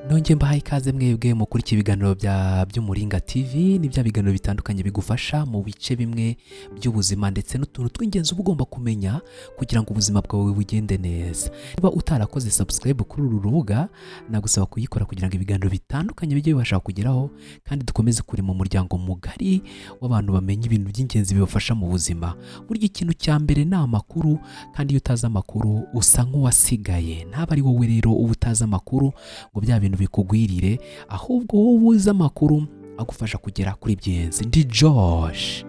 Nongeye mbahaye ikaze mwebwe mukurikira ibiganiro by'Umuringa TV, ni bya biganiro bitandukanye bigufasha mu bice bimwe by'ubuzima ndetse n'utuntu tw'ingenzi uba ugomba kumenya kugira ngo ubuzima bwawe bugende neza. Niba utarakoze subscribe kuri uru rubuga, nagusaba kuyikora kugira ngo ibiganiro bitandukanye bijye bibasha kugeraho kandi dukomeze kuri mu muryango mugari w'abantu bamenya ibintu by'ingenzi bibafasha mu buzima. Burya ikintu cya mbere ni amakuru, kandi iyo utazi amakuru usa nk'uwasigaye. Ntaba ari wowe rero uba utazi amakuru ngo bya bintu bikugwirire, ahubwo wowe uzi amakuru agufasha kugera kuri byinshi. Ndi Josh.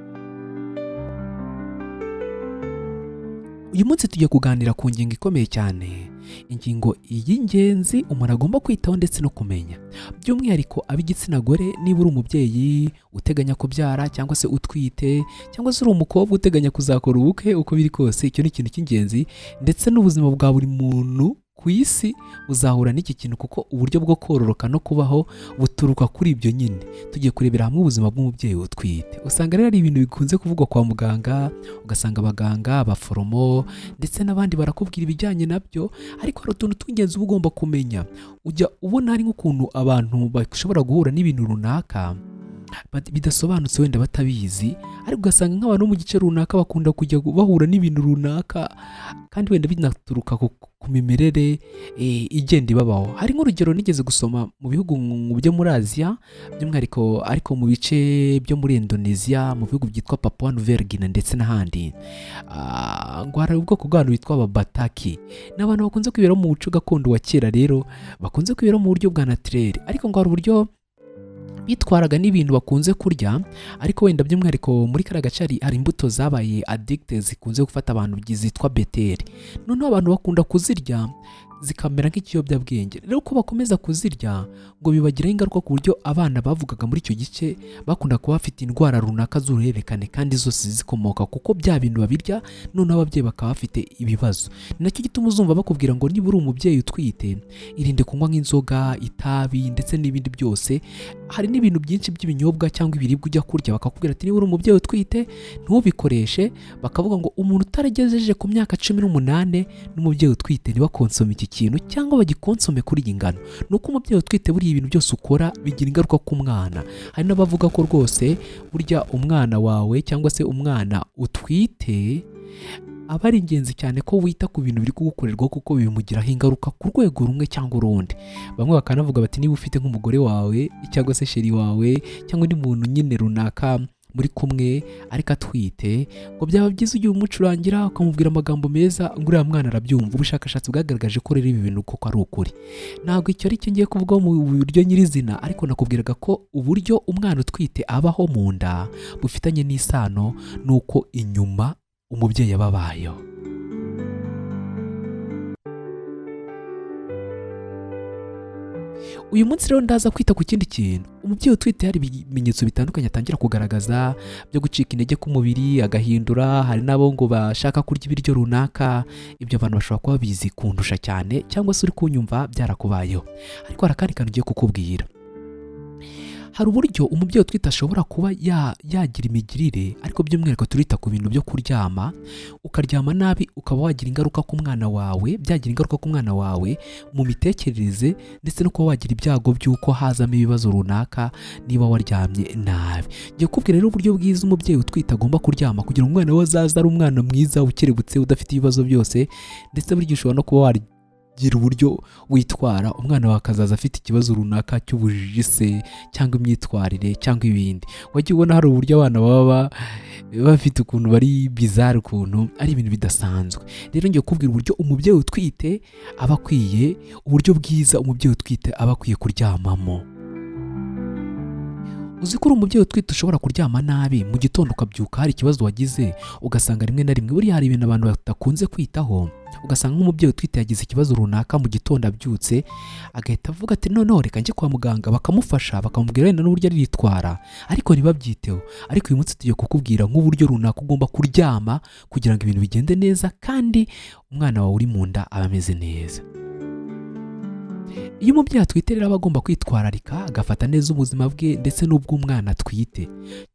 Uyu munsi tugiye kuganira ku ngingo ikomeye cyane, ingingo y'ingenzi umuntu agomba kwitaho ndetse no kumenya, by'umwihariko ab'igitsina gore. Niba uri umubyeyi uteganya kubyara cyangwa se utwite, cyangwa se uri umukobwa uteganya kuzakora ubukwe, uko biri kose icyo ni ikintu cy'ingenzi, ndetse n'ubuzima bwa buri muntu ku isi uzahura n'iki kintu, kuko uburyo bwo kororoka no kubaho buturuka kuri ibyo nyine. Tugiye kurebera hamwe ubuzima bw'umubyeyi utwite. Usanga rero ari ibintu bikunze kuvugwa kwa muganga, ugasanga abaganga, abaforomo ndetse n'abandi barakubwira ibijyanye nabyo, ariko hari utuntu tw'ingenzi uba ugomba kumenya. Ujya ubona hari nk'ukuntu abantu bashobora guhura n'ibintu runaka bidasobanutse wenda batabizi, ariko ugasanga nk'abantu bo mu gice runaka bakunda kujya bahura n'ibintu runaka kandi wenda binaturuka ku mimerere igenda ibabaho. Hari nk'urugero nigeze gusoma mu bihugu byo muri Aziya, by'umwihariko ariko mu bice byo muri Indonesia, mu bihugu byitwa Papua Nouvelle Guinea ndetse n'ahandi, ngo hari ubwoko bw'abantu bitwa ababataki. Ni abantu bakunze kwibera mu muco gakondo wa kera, rero bakunze kwibera mu buryo bwa naturel, ariko ngo hari uburyo bitwaraga n'ibintu bakunze kurya, ariko wenda by'umwihariko muri kariya gace hari imbuto zabaye addicted zikunze gufata abantu zitwa beteri. Noneho abantu bakunda kuzirya zikamera nk'ikiyobyabwenge. Rero uko bakomeza kuzirya ngo bibagiraho ingaruka, ku buryo abana bavugaga muri icyo gice bakunda kuba bafite indwara runaka z'uruhererekane, kandi zose zikomoka kuko bya bintu babirya. Noneho ababyeyi bakaba bafite ibibazo. Ni nacyo gituma uzumva bakubwira ngo niba uri umubyeyi utwite, irinde kunywa nk'inzoga, itabi ndetse n'ibindi byose. Hari n'ibintu byinshi by'ibinyobwa cyangwa ibiribwa ujya kurya, bakakubwira ati niba uri umubyeyi utwite ntubikoreshe. Bakavuga ngo umuntu utaragejeje ku myaka 18 n'umubyeyi utwite ntibakonsome iki kintu cyangwa bagikonsome kuri iyi ngano. Nuko umubyeyi utwite buriya ibintu byose ukora bigira ingaruka ku mwana. Hari n'abavuga ko rwose burya umwana wawe cyangwa se umwana utwite aba ari ingenzi cyane ko wita ku bintu biri kugukorerwa, kuko bimugiraho ingaruka ku rwego rumwe cyangwa urundi. Bamwe bakanavuga bati niba ufite nk'umugore wawe cyangwa se sheri wawe cyangwa undi muntu nyine runaka muri kumwe ariko atwite, ngo byaba byiza ugiye umucurangira ukamubwira amagambo meza, ngo uriya mwana arabyumva. Ubushakashatsi bwagaragaje ko rero ibi bintu koko ari ukuri. Ntabwo icyo ari cyo ngiye kuvugaho mu buryo nyirizina, ariko nakubwiraga ko uburyo umwana utwite abaho mu nda bufitanye n'isano n'uko inyuma umubyeyi aba abayeho. Uyu munsi rero ndaza kwita ku kindi kintu. Umubyeyi utwite hari ibimenyetso bitandukanye atangira kugaragaza byo gucika intege k'umubiri, agahindura. Hari n'abo ngo bashaka kurya ibiryo runaka. Ibyo abantu bashobora kuba bizi kundusha cyane, cyangwa se uri kunyumva byarakubayeho. Ariko hari akandi kantu ugiye kukubwira. Hari uburyo umubyeyi utwite ashobora kuba yagira imigirire, ariko by'umwihariko turita ku bintu byo kuryama. Ukaryama nabi ukaba wagira ingaruka ku mwana wawe, byagira ingaruka ku mwana wawe mu mitekerereze, ndetse no kuba wagira ibyago by'uko hazamo ibibazo runaka niba waryamye nabi. Ngiye kukubwira rero uburyo bwiza umubyeyi utwite agomba kuryama kugira ngo umwana we azaze ari umwana mwiza, ukerebutse, udafite ibibazo byose. Ndetse buri gihe ushobora no kuba gira uburyo witwara, umwana wawe akazaza afite ikibazo runaka cy'ubujiji se cyangwa imyitwarire cyangwa ibindi. Wagiye ubona hari uburyo abana baba bafite ukuntu bari bizarre, ukuntu ari ibintu bidasanzwe. Rero ngiye kukubwira uburyo umubyeyi utwite aba akwiye, uburyo bwiza umubyeyi utwite aba akwiye kuryamamo. Uzi ko uri umubyeyi utwite ushobora kuryama nabi, mu gitondo ukabyuka hari ikibazo wagize, ugasanga rimwe na rimwe buriya hari ibintu abantu batakunze kwitaho. Ugasanga nk'umubyeyi utwite yagize ikibazo runaka mu gitondo abyutse, agahita avuga ati noneho reka njye kwa muganga, bakamufasha bakamubwira wenda n'uburyo aritwara, ariko ntibabyiteho. Ariko uyu munsi tugiye kukubwira nk'uburyo runaka ugomba kuryama kugira ngo ibintu bigende neza, kandi umwana wawe uri mu nda aba ameze neza. Iyo umubyeyi atwite rero aba agomba kwitwararika, agafata neza ubuzima bwe ndetse n'ubw'umwana atwite.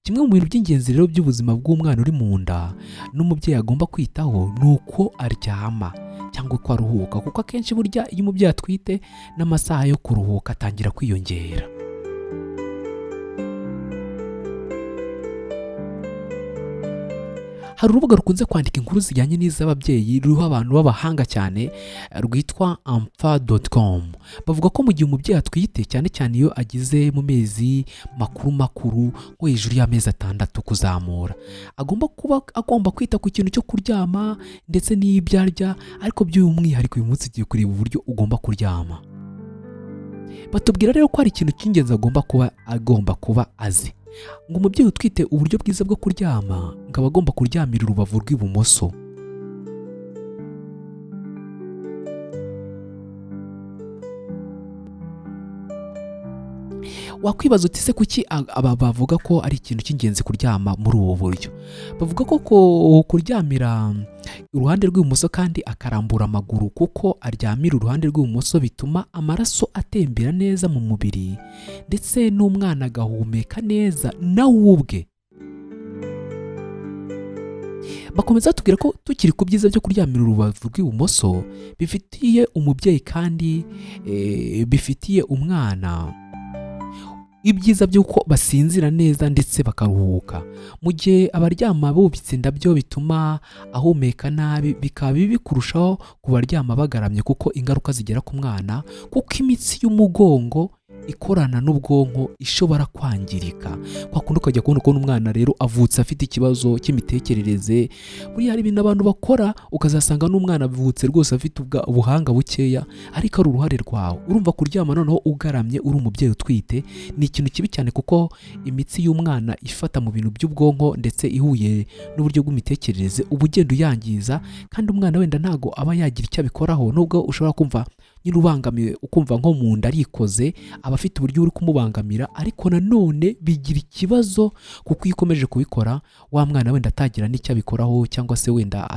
Kimwe mu bintu by'ingenzi rero by'ubuzima bw'umwana uri mu nda n'umubyeyi agomba kwitaho ni uko aryama. cyangwa uko aruhuka, kuko akenshi burya iyo umubyeyi atwite n'amasaha yo kuruhuka atangira kwiyongera. Hari urubuga rukunze kwandika inkuru zijyanye n'iz'ababyeyi ruriho abantu b'abahanga cyane rwitwa amfa.com. Bavuga ko mu gihe umubyeyi atwite cyane cyane iyo ageze mu mezi makuru nko hejuru y'amezi 6 kuzamura, agomba kwita ku kintu cyo kuryama ndetse n'ibyo arya, ariko by'umwihariko uyu munsi tugiye kureba uburyo ugomba kuryama. Batubwira rero ko hari ikintu cy'ingenzi agomba kuba azi, ngo umubyeyi utwite uburyo bwiza bwo kuryama ngo aba agomba kuryamira urubavu rw'ibumoso. Wakwibaza uti se kuki aba bavuga ko ari ikintu cy'ingenzi kuryama muri ubu buryo? Bavuga ko kuryamira uruhande rw'ibumoso kandi akarambura amaguru, kuko aryamira uruhande rw'ibumoso bituma amaraso atembera neza mu mubiri ndetse n'umwana agahumeka neza nawe ubwe. Bakomeza batubwira ko tukiri ku byiza byo kuryamira urubavu rw'ibumoso bifitiye umubyeyi kandi bifitiye umwana ibyiza by'uko basinzira neza ndetse bakaruhuka. Mu gihe abaryama bubitse ndabyo bituma ahumeka nabi, bikaba bibi kurushaho ku baryama bagaramye, kuko ingaruka zigera ku mwana, kuko imitsi y'umugongo ikorana n'ubwonko ishobora kwangirika. Kwa kundi ukajya kubona ukuntu umwana rero avutse afite ikibazo cy'imitekerereze, buriya hari ibintu abantu bakora ukazasanga n'umwana avutse rwose afite ubuhanga bukeya, ariko ari uruhare rwawe. Urumva kuryama noneho ugaramye uri umubyeyi utwite ni ikintu kibi cyane, kuko imitsi y'umwana ifata mu bintu by'ubwonko ndetse ihuye n'uburyo bw'imitekerereze uba ugenda uyangiza, kandi umwana wenda ntago aba yagira icyo abikoraho, nubwo ushobora kumva nyine ubangamiwe ukumva nko mu nda arikoze, aba afite uburyo uri kumubangamira, ariko nanone bigira ikibazo kuko iyo ukomeje kubikora wa mwana wenda atagira n'icyo abikoraho, cyangwa se wenda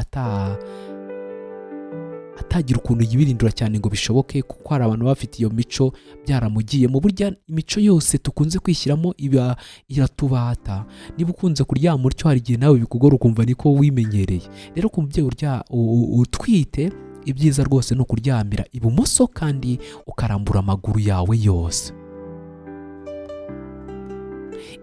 atagira ukuntu yibirindura cyane ngo bishoboke, kuko hari abantu bafite iyo mico byaramugiye mu burya imico yose tukunze kwishyiramo iba iratubata. Niba ukunze kuryama utyo hari igihe nawe bikugora ukumva niko wimenyereye. Rero ku mubyeyi utwite ibyiza rwose ni ukuryamira ibumoso kandi ukarambura amaguru yawe yose.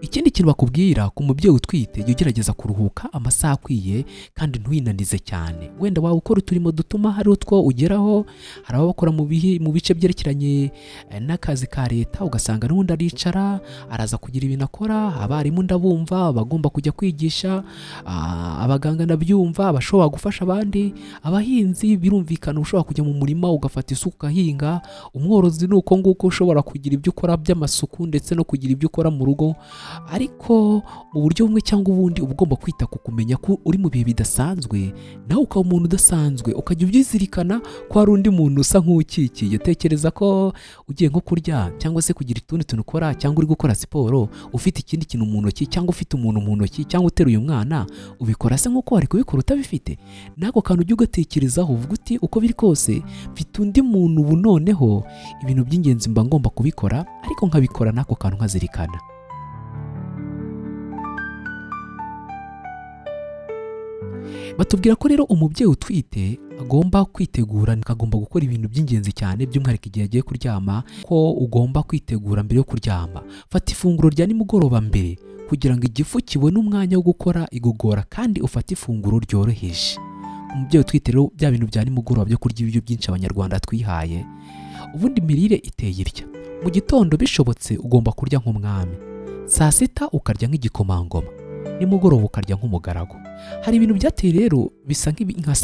Ikindi kintu bakubwira ku mubyeyi utwite, jya ugerageza kuruhuka amasaha akwiye kandi ntuinanize cyane. Wenda waba ukora uturimo dutuma hari utwo ugeraho, hari abakora mu bice byerekeranye n'akazi ka leta, ugasanga n'undi aricara araza kugira ibintu akora, abarimu ndabumva abagomba kujya kwigisha, abaganga ndabyumva abashobora gufasha abandi, abahinzi birumvikana ushobora kujya mu murima ugafata isuka ugahinga, umworozi ni uko nguko ushobora kugira ibyo ukora by'amasuku ndetse no kugira ibyo ukora mu rugo. Ariko mu buryo bumwe cyangwa ubundi uba ugomba kwita ku kumenya ko uri mu bihe bidasanzwe, nawe ukaba umuntu udasanzwe, ukajya ubyizirikana ko hari undi muntu usa nk'ukikiye. Tekereza ko ugiye nko kurya cyangwa se kugira utundi tuntu ukora, cyangwa uri gukora siporo ufite ikindi kintu mu ntoki, cyangwa ufite umuntu mu ntoki, cyangwa uteruye umwana, ubikora se nk'uko wari kubikora utabifite. Nako kantu ujye ugatekerezaho, uvuga uti uko biri kose mfite undi muntu ubu, noneho ibintu by'ingenzi mba ngomba kubikora, ariko nkabikora nako kantu nkazirikana. Batubwira ko rero umubyeyi utwite agomba kwitegura, agomba gukora ibintu by'ingenzi cyane, by'umwihariko igihe agiye kuryama, ko ugomba kwitegura mbere yo kuryama. Fata ifunguro rya nimugoroba mbere kugira ngo igifu kibone umwanya wo gukora igogora, kandi ufate ifunguro ryoroheje. Umubyeyi utwite rero bya bintu bya nimugoroba byo kurya ibiryo byinshi abanyarwanda twihaye, ubundi imirire iteye irya: mu gitondo bishobotse ugomba kurya nk'umwami, saa sita ukarya nk'igikomangoma, nimugoroba ukarya nk'umugaragu. Hari ibintu byateye rero bisa nka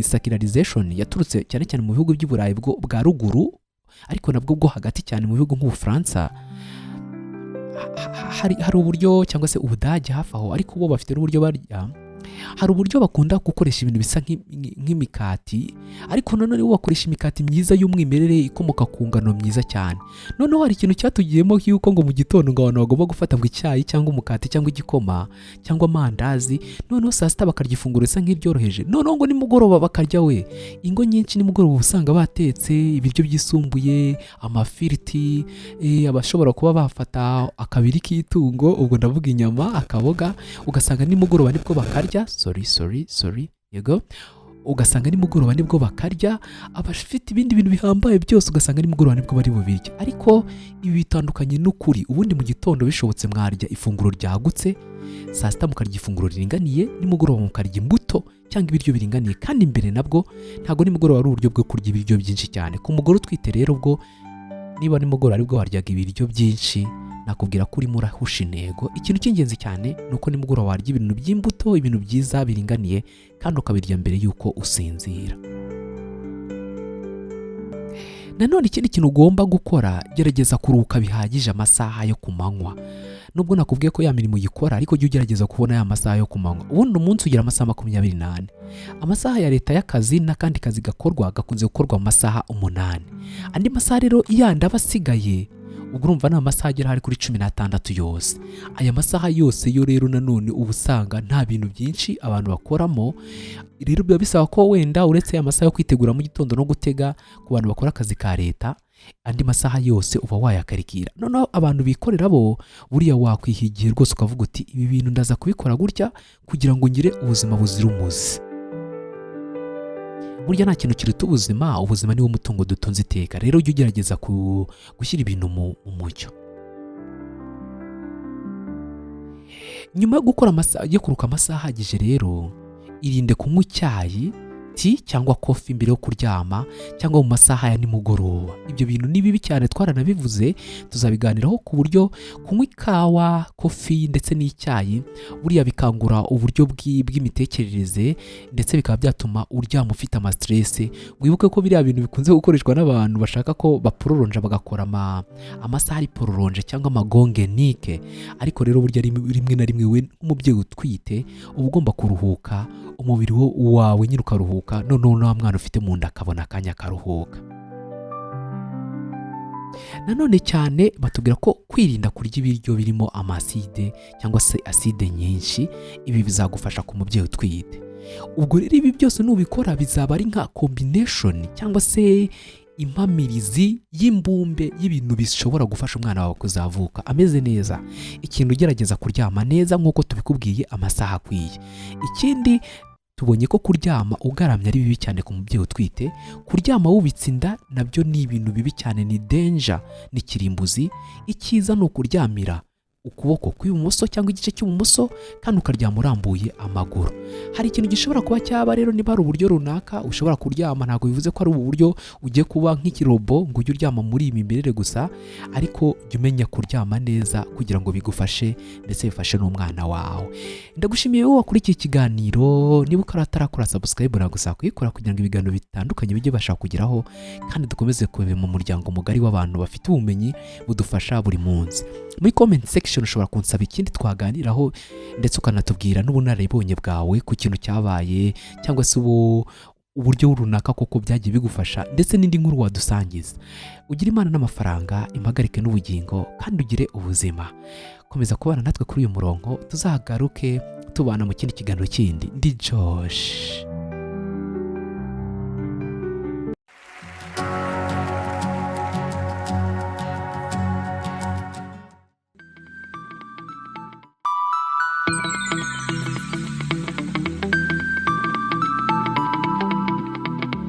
secularization yaturutse cyane cyane mu bihugu by'Uburayi bwa ruguru, ariko nabwo bwo hagati cyane mu bihugu nk'Ubufaransa. Hari uburyo, cyangwa se Ubudage hafi aho, ariko bo bafite n'uburyo barya. Hari uburyo bakunda gukoresha ibintu bisa nk'imikati, ariko nanone bo bakoresha imikati myiza y'umwimerere ikomoka ku ngano myiza cyane. Noneho hari ikintu cyatugiyemo yuko ngo mu gitondo ngo abantu bagomba gufata ngo icyayi cyangwa umukati cyangwa igikoma cyangwa amandazi, noneho saa sita bakarya ifunguro risa nk'iryoroheje, noneho ngo nimugoroba bakarya ingo nyinshi nimugoroba usanga batetse ibiryo byisumbuye, amafiriti, abashobora kuba bafata akabiri k'itungo, ubwo ndavuga inyama, akaboga, ugasanga nimugoroba nibwo bakarya. Sorry, yego. ugasanga nimugoroba nibwo bakarya, abafite ibindi bintu bihambaye byose ugasanga nimugoroba nibwo bari bubirya. Ariko ibi bitandukanye n'ukuri. Ubundi mu gitondo bishobotse mwarya ifunguro ryagutse, saa sita mukarya ifunguro riringaniye, nimugoroba mukarya imbuto cyangwa ibiryo biringaniye. Kandi imbere nabwo ntabwo nimugoroba ari uburyo bwo kurya ibiryo byinshi cyane. Ku mugore utwite rero bwo niba nimugoroba aribwo waryaga ibiryo byinshi, nakubwira ko urimo urahusha intego. Ikintu cy'ingenzi cyane ni uko nimugoroba warya ibintu by'imbuto, ibintu byiza biringaniye, kandi ukabirya mbere y'uko usinzira. Nanone ikindi kintu ugomba gukora, gerageza kuruhuka bihagije amasaha yo ku manywa. Nubwo nakubwiye ko ya mirimo uyikora, ariko jya ugerageza kubona ya masaha yo ku manywa. Ubundi umunsi ugira amasaha 24. Amasaha ya leta y'akazi n'akandi kazi gakorwa gakunze gukorwa mu masaha 8. Andi masaha rero yandi aba asigaye, ubwo urumva ni amasaha agera hari kuri 16 yose. Aya masaha yose yo rero nanone uba usanga nta bintu byinshi abantu bakoramo. Rero biba bisaba ko wenda uretse aya masaha yo kwitegura mu gitondo no gutega ku bantu bakora akazi ka leta, andi masaha yose uba wayakarikira. Noneho abantu bikorera bo, buriya wakwihigiye rwose ukavuga uti ibi bintu ndaza kubikora gutya kugira ngo ngire ubuzima buzira umuze. Burya nta kintu kiruta ubuzima. Ubuzima niwo mutungo dutunze iteka. Rero ujye ugerageza gushyira ibintu mu mucyo. Nyuma yo gukora yo kuruka amasaha ahagije rero, irinde kunywa icyayi, tea cyangwa coffee mbere yo kuryama cyangwa mu masaha ya nimugoroba. Ibyo bintu ni bibi cyane, twaranabivuze, tuzabiganiraho ku buryo kunywa ikawa, coffee ndetse n'icyayi buriya bikangura uburyo bw'imitekerereze, ndetse bikaba byatuma uryama ufite stress. Wibuke ko biriya bintu bikunze gukoreshwa n'abantu bashaka ko bapororonja bagakora amasaha ari pororonje cyangwa amagongenike. Ariko rero burya rimwe na rimwe we nk'umubyeyi utwite uba ugomba kuruhuka, umubiri wawe nyine ukaruhuka, noneho na mwana ufite mu nda akabona akanya akaruhuka. Nanone cyane batubwira ko kwirinda kurya ibiryo birimo amaside cyangwa se aside nyinshi, ibi bizagufasha ku mubyeyi utwite. Ubwo rero ibi byose nubikora bizaba ari nka combination cyangwa se impamirizi y'imbumbe y'ibintu bishobora gufasha umwana wawe kuzavuka ameze neza. Ikintu ugerageza kuryama neza nk'uko tubikubwiye amasaha akwiye. Ikindi tubonye ko kuryama ugaramye ari bibi cyane ku mubyeyi utwite. Kuryama wubitse inda nabyo ni ibintu bibi cyane, ni danger, ni kirimbuzi. Icyiza ni ukuryamira ukuboko kw'ibumoso cyangwa igice cy'ibumoso kandi ukaryama urambuye amaguru. Hari ikintu gishobora kuba cyaba rero, niba ari uburyo runaka ushobora kuryama, ntabwo bivuze ko ari ubu buryo ugiye kuba nk'ikirobo ngo ujye uryama muri iyi mimerere gusa, ariko jya umenya kuryama neza kugira ngo bigufashe ndetse bifashe n'umwana wawe. Ndagushimiye wowe wakurikiye ikiganiro. Niba utarakora subscribe nagusaba kuyikora kugira ngo ibiganiro bitandukanye bijye bashaka kugeraho, kandi dukomeze kuba mu muryango mugari w'abantu bafite ubumenyi budufasha buri munsi. Muri comment section ushobora kunsaba ikindi twaganiraho, ndetse ukanatubwira n'ubunararibonye bwawe ku kintu cyabaye cyangwa se uburyo runaka koko byagiye bigufasha, ndetse n'indi nkuru wadusangiza. Ugire Imana n'amafaranga, impagarike n'ubugingo, kandi ugire ubuzima. Komeza kubana natwe kuri uyu murongo, tuzagaruke tubana mu kindi kiganiro kindi. Ndi Josh.